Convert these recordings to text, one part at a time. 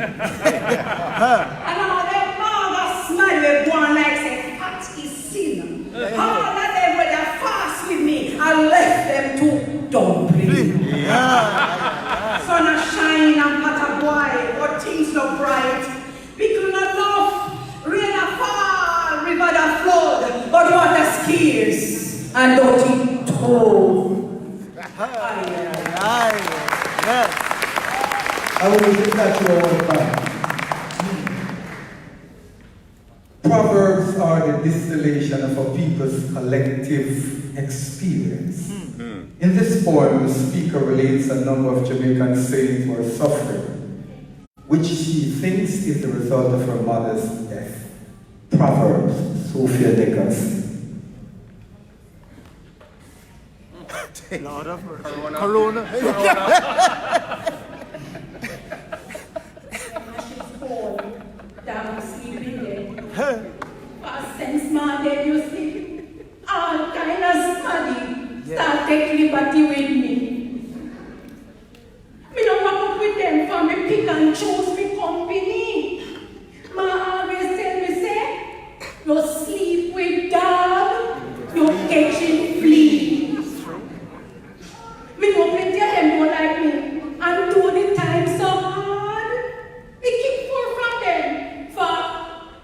And all them mother smile with one like say, fat is sin. All of them when they fast with me, I left them to dumpling. Sun a shine and pot a boy, but things look bright. People not love, rain a fall, river that flood, but water scarce and dirty toe. I will read that to our back. Proverbs are the distillation of a people's collective experience. In this poem, the speaker relates a number of Jamaican saints who are suffering, which she thinks is the result of her mother's death. Proverbs, Sophia Nichols. Lord of mercy. Corona. Down sleeping there. Since my day you see, all kind of study start take liberty with me. Me don't walk up with them for me pick and choose me company. Ma always tell me say, you sleep with dog, you catching fleas. Me know plenty of them don't like me, and do the time so hard. We keep far from them for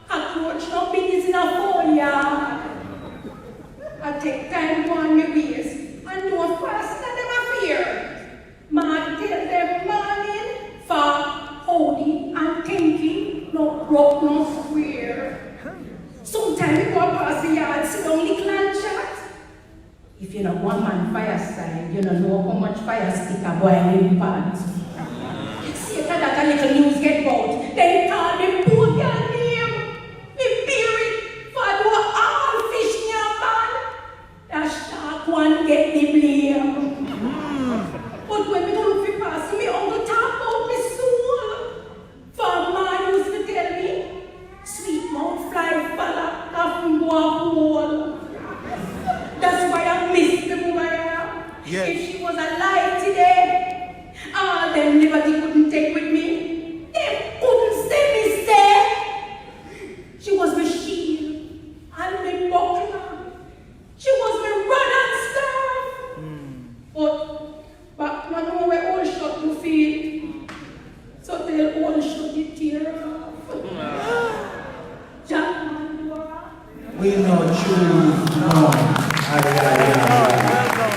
cockroach no business in a foliage. I take time to on my waist and do a fast that them a fear. Ma tell them morning for holding and thinking, no broke, no square. Sometimes we go past the yard, sit down little and chat. If you know one man fire style, you don't know how much fire stick a boy in pants. See that a little news get out, they call me poor girl name. Me period for do all fish near man. That shark one get the blame. But when me go look for pass, me uncle talk about me soul. For man used to tell me, sweet mouth fly fella, half go a hole. That's why I miss the woman. Yes. If she was alive today, all them liberty couldn't take with me. They couldn't say me stay. She was my shield and my buckler. She was my rod and staff. But I know where all shot to feel. So they'll all shot the tear off. Jack Mandua. We know choose no. Ay, ay, ay.